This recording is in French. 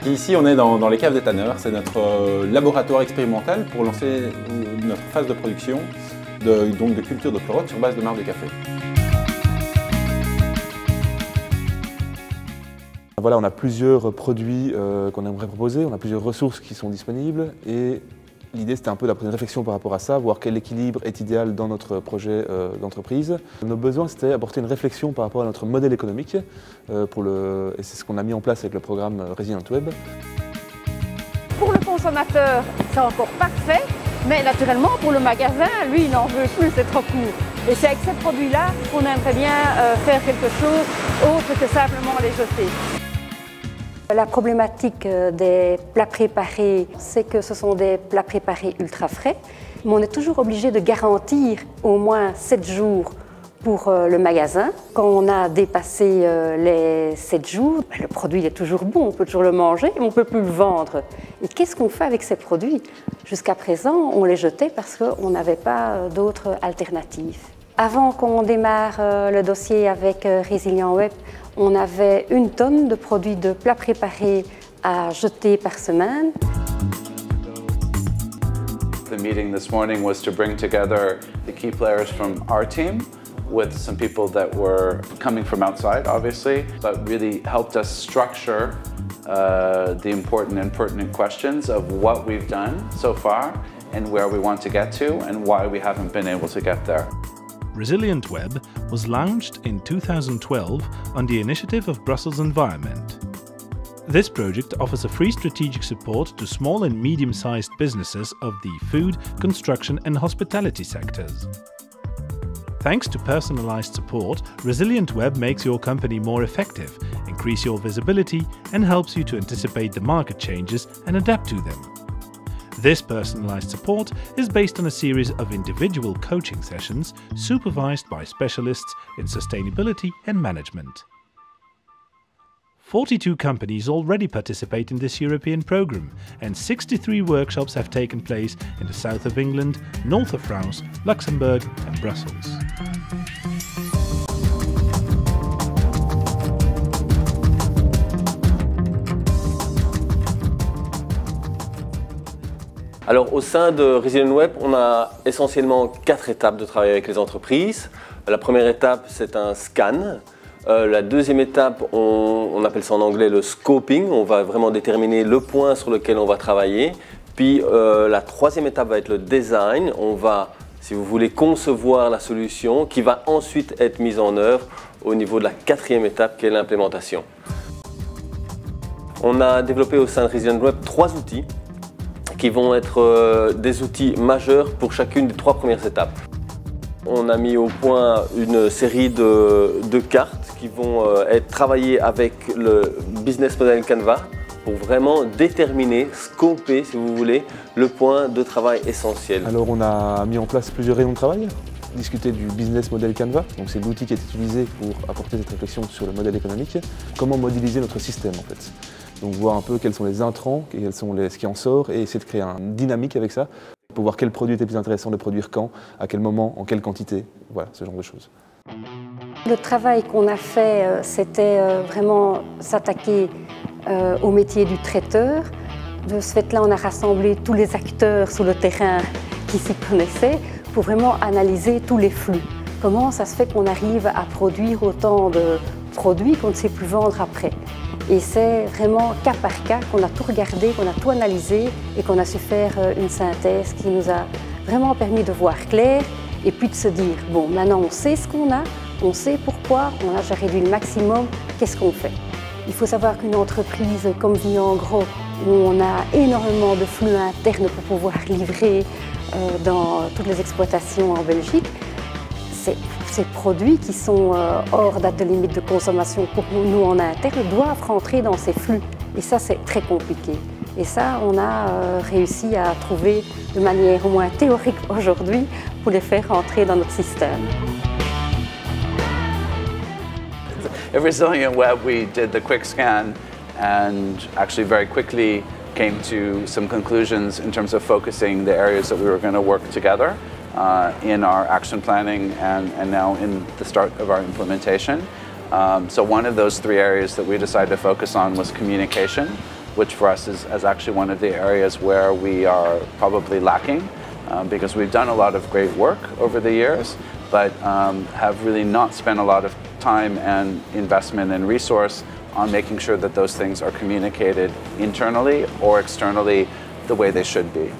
Ici, on est dans les caves des tanneurs. C'est notre laboratoire expérimental pour lancer notre phase de production de culture de chlorote sur base de marc de café. Voilà, on a plusieurs produits qu'on aimerait proposer, on a plusieurs ressources qui sont disponibles et l'idée c'était un peu d'apporter une réflexion par rapport à ça, voir quel équilibre est idéal dans notre projet d'entreprise. Nos besoins c'était apporter une réflexion par rapport à notre modèle économique et c'est ce qu'on a mis en place avec le programme Resilient Web. Pour le consommateur, c'est encore parfait, mais naturellement pour le magasin, lui il n'en veut plus, c'est trop court. Et c'est avec ces produits-là qu'on aimerait bien faire quelque chose autre que simplement les jeter. La problématique des plats préparés, c'est que ce sont des plats préparés ultra frais, mais on est toujours obligé de garantir au moins 7 jours pour le magasin. Quand on a dépassé les 7 jours, le produit est toujours bon, on peut toujours le manger, mais on ne peut plus le vendre. Et qu'est-ce qu'on fait avec ces produits? Jusqu'à présent, on les jetait parce qu'on n'avait pas d'autres alternatives. Avant qu'on démarre le dossier avec Resilient Web, on avait 1 tonne de produits de plats préparés à jeter par semaine. The meeting this morning was to bring together the key players from our team with some people that were coming from outside, obviously, but really helped us structure the important and pertinent questions of what we've done so far and where we want to get to and why we haven't been able to get there. Resilient Web was launched in 2012 on the initiative of Brussels Environment. This project offers a free strategic support to small and medium-sized businesses of the food, construction and hospitality sectors. Thanks to personalized support, Resilient Web makes your company more effective, increase your visibility and helps you to anticipate the market changes and adapt to them. This personalized support is based on a series of individual coaching sessions supervised by specialists in sustainability and management. 42 companies already participate in this European program, and 63 workshops have taken place in the south of England, north of France, Luxembourg and Brussels. Alors au sein de Resilient Web, on a essentiellement 4 étapes de travail avec les entreprises. La première étape, c'est un scan. La deuxième étape, on appelle ça en anglais le scoping. On va vraiment déterminer le point sur lequel on va travailler. Puis la troisième étape va être le design. On va, si vous voulez, concevoir la solution qui va ensuite être mise en œuvre au niveau de la quatrième étape qui est l'implémentation. On a développé au sein de Resilient Web 3 outils qui vont être des outils majeurs pour chacune des 3 premières étapes. On a mis au point une série de cartes qui vont être travaillées avec le Business Model Canva pour vraiment déterminer, scoper si vous voulez, le point de travail essentiel. Alors on a mis en place plusieurs réunions de travail, discuter du Business Model Canva, donc c'est l'outil qui est utilisé pour apporter cette réflexion sur le modèle économique, comment modéliser notre système en fait. Donc voir un peu quels sont les intrants, quels sont ce qui en sort et essayer de créer une dynamique avec ça pour voir quel produit était plus intéressant de produire quand, à quel moment, en quelle quantité, voilà, ce genre de choses. Le travail qu'on a fait, c'était vraiment s'attaquer au métier du traiteur. De ce fait-là, on a rassemblé tous les acteurs sur le terrain qui s'y connaissaient pour vraiment analyser tous les flux. Comment ça se fait qu'on arrive à produire autant de produits qu'on ne sait plus vendre après? Et c'est vraiment cas par cas qu'on a tout regardé, qu'on a tout analysé et qu'on a su faire une synthèse qui nous a vraiment permis de voir clair et puis de se dire, bon, maintenant on sait ce qu'on a, on sait pourquoi, on a déjà réduit le maximum, qu'est-ce qu'on fait? Il faut savoir qu'une entreprise comme Viangro, où on a énormément de flux internes pour pouvoir livrer dans toutes les exploitations en Belgique, ces produits qui sont hors date de limite de consommation pour nous en interne doivent rentrer dans ces flux. Et ça, c'est très compliqué. Et ça, on a réussi à trouver de manière au moins théorique aujourd'hui pour les faire rentrer dans notre système. At Resilient Web, we did the quick scan and actually very quickly came to some conclusions in terms of focusing the areas that we were going to work together in our action planning and now in the start of our implementation. So one of those 3 areas that we decided to focus on was communication. which for us is actually one of the areas where we are probably lacking, because we've done a lot of great work over the years, but have really not spent a lot of time and investment and resource on making sure that those things are communicated internally or externally the way they should be.